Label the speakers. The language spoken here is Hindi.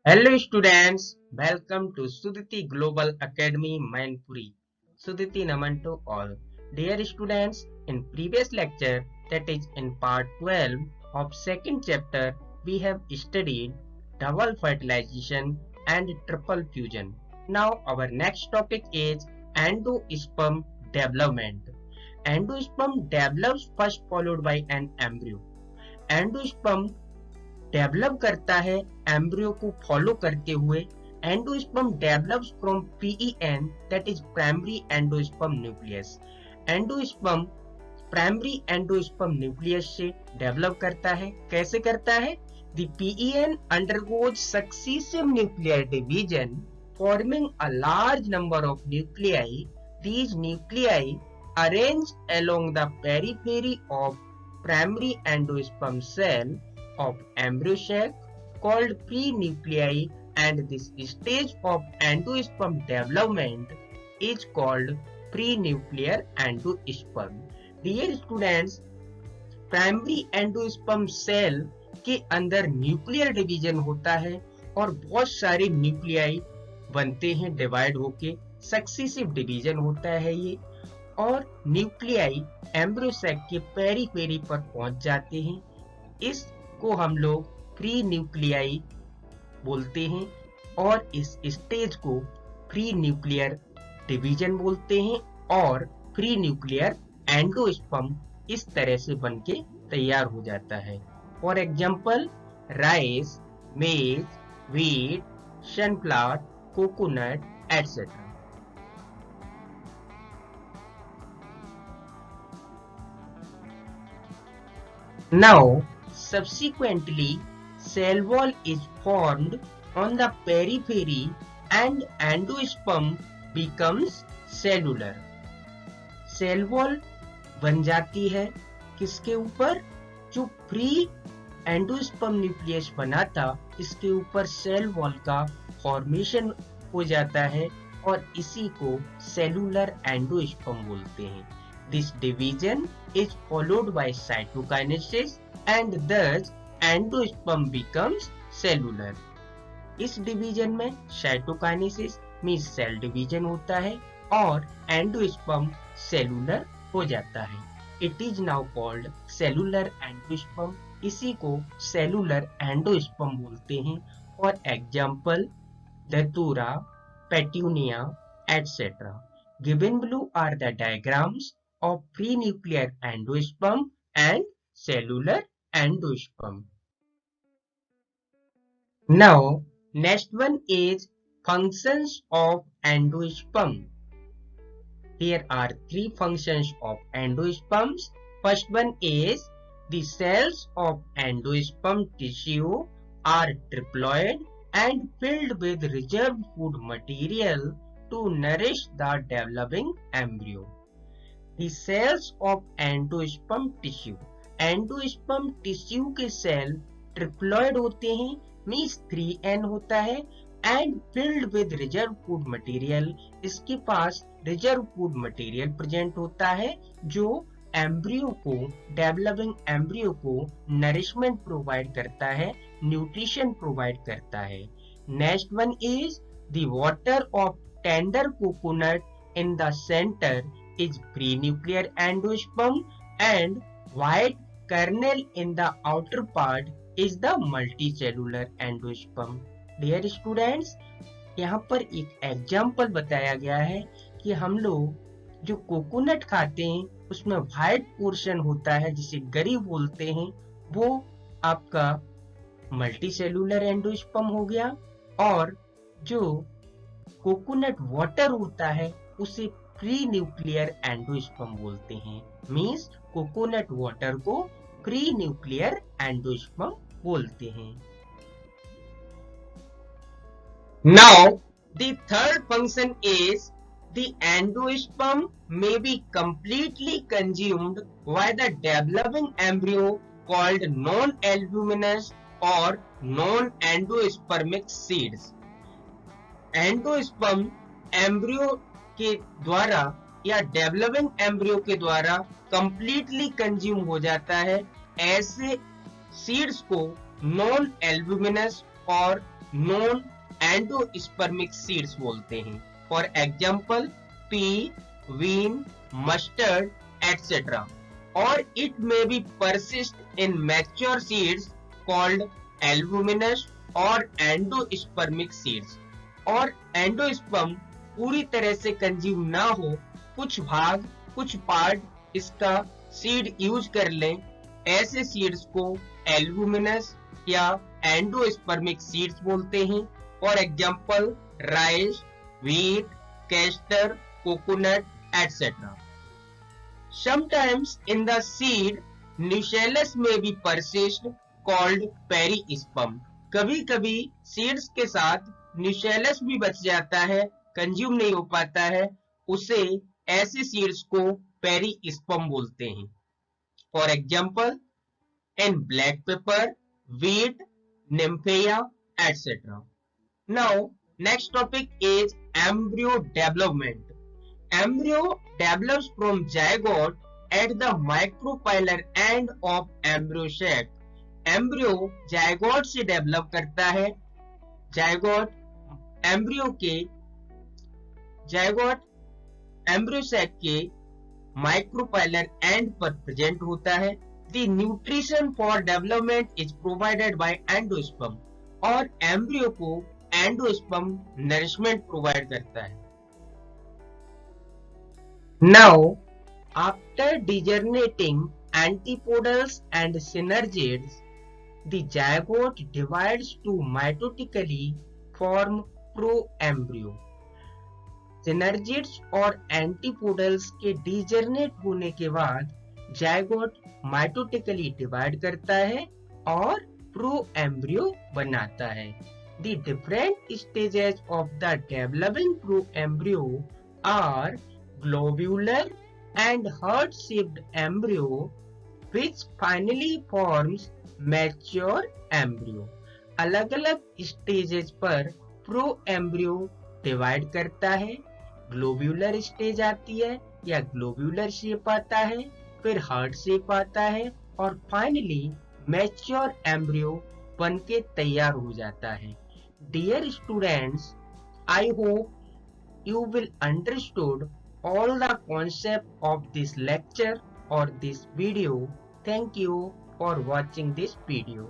Speaker 1: Hello students, welcome to Sudhiti Global Academy Mainpuri. Sudhiti Naman to all. Dear students, in previous lecture, that is in part 12 of second chapter, we have studied double fertilization and triple fusion. Now our next topic is endosperm development. Endosperm develops first followed by an embryo. Endosperm develop करता है एम्ब्रियो को फॉलो करते हुए. Endosperm develops from PEN that is primary endosperm nucleus. Endosperm primary endosperm nucleus से डेवलप करता है. कैसे करता है? The PEN undergoes successive nuclear division forming a large number of nuclei. These nuclei arranged along the periphery of primary endosperm cell of embryo sac called prenuclei, and this stage of endosperm development is called prenuclear endosperm. Dear students, primary endosperm cell के अंदर न्यूक्लियर डिवीजन होता है और बहुत सारे न्यूक्लियाई बनते हैं डिवाइड होके. सक्सेसिव डिवीजन होता है ये, और न्यूक्लियाई एम्ब्रियो सैक के पेरीफेरी पर पहुंच जाते हैं. इसको हम लोग प्री न्यूक्लियाई बोलते हैं और इस स्टेज को प्री न्यूक्लियर डिवीजन बोलते हैं. और प्री न्यूक्लियर एंडोस्पर्म इस तरह से बनके तैयार हो जाता है. फॉर एग्जाम्पल, राइस, मेज, wheat, sunflower, coconut etcetera. Now, subsequently, cell wall is formed on the periphery and endosperm becomes cellular. Cell wall बन जाती है किसके ऊपर? जो प्री एंडोस्पर्म न्यूक्लियस बना था इसके ऊपर सेल वॉल का फॉर्मेशन हो जाता है और इसी को सेलुलर एंडोस्पर्म बोलते हैं. This division is followed by cytokinesis and thus endosperm becomes cellular. इस डिवीजन में साइटोकाइनेसिस मींस सेल डिवीजन होता है और एंडोस्पर्म सेलुलर हो जाता है. It is now called cellular endosperm. इसी को सेलुलर एंडोस्पर्म बोलते हैं. फॉर एग्जाम्पल, धतूरा, petunia etcetera. Given below are the diagrams of prenuclear endosperm and cellular endosperm. Now, next one is functions of endosperm. Here are three functions of endosperms. First one is the cells of endosperm tissue are triploid and filled with reserved food material to nourish the developing embryo. The cells of endosperm tissue. Endosperm tissue के सेल ट्रिप्लॉइड होते हैं, मींस 3n होता है, and filled with reserve food material. इसके पास रिजर्व फूड मटेरियल प्रेजेंट होता है जो एम्ब्रियो को, डेवलपिंग एम्ब्रियो को नरिशमेंट प्रोवाइड करता है, न्यूट्रिशन प्रोवाइड करता है. Next one is the water of tender coconut in the centre is prenuclear endosperm and white kernel in the outer part is the multicellular endosperm. Dear students, यहाँ पर एक एग्जाम्पल बताया गया है कि हम लोग जो कोकोनट खाते हैं उसमें व्हाइट पोर्शन होता है जिसे गरी बोलते हैं, वो आपका मल्टीसेलुलर एंडोस्पर्म हो गया. और जो कोकोनट वाटर होता है उसे प्री न्यूक्लियर एंडोस्पर्म बोलते हैं. मींस कोकोनट वाटर को प्री न्यूक्लियर एंडोस्पर्म बोलते हैं. Now the third function is the endosperm may be completely consumed by the developing embryo called non albuminous और non endospermic seeds. Endosperm embryo के द्वारा या डेवलपिंग एम्ब्रियो के द्वारा कंप्लीटली कंज्यूम हो जाता है. ऐसे सीड्स को नॉन एल्ब्यूमिनस और नॉन एंडोस्पर्मिक सीड्स बोलते हैं। For example pea, bean, mustard etcetera. और it may be persist in mature seeds called albuminous और एंडोस्पर्मिक सीड्स। और एंडोस्पर्म पूरी तरह से कंज्यूम ना हो, कुछ भाग, कुछ पार्ट इसका सीड यूज कर लें, ऐसे सीड्स को एल्बुमिनस या एंडोस्पर्मिक सीड्स बोलते हैं। For example rice, wheat, castor, coconut etcetera. Sometimes in the seed, nucellus may be persist called perisperm. कभी-कभी सीड्स के साथ न्यूसेलस भी बच जाता है, कंज्यूम नहीं हो पाता है, उसे ऐसे सीड्स को पेरिस्पर्म बोलते हैं। For example in black pepper, wheat, nymphaea, etc. Now, next topic is embryo development. Embryo develops from zygote at the micropylar end of embryo sac. Embryo zygote से डेवलप करता है। zygote embryo sac के micropylar end पर प्रेजेंट होता है। The nutrition for development is provided by endosperm और embryo को endosperm nourishment प्रोवाइड करता है। Now, after degenerating antipodals and synergids, the zygote divides to mitotically form proembryo. synergids और antipodals के degenerate होने के बाद zygote mitotically डिवाइड करता है और proembryo बनाता है। The different stages of the developing proembryo are globular and heart-shaped embryo which finally forms mature embryo. अलग-अलग स्टेजेस पर प्रो एम्ब्रियो डिवाइड करता है, ग्लोब्यूलर स्टेज आती है या ग्लोब्यूलर शेप आता है, फिर हार्ट शेप आता है और फाइनली मैच्योर एम्ब्रियो बनके तैयार हो जाता है। Dear students, I hope you will understood all the concept of this lecture or this video. Thank you for watching this video.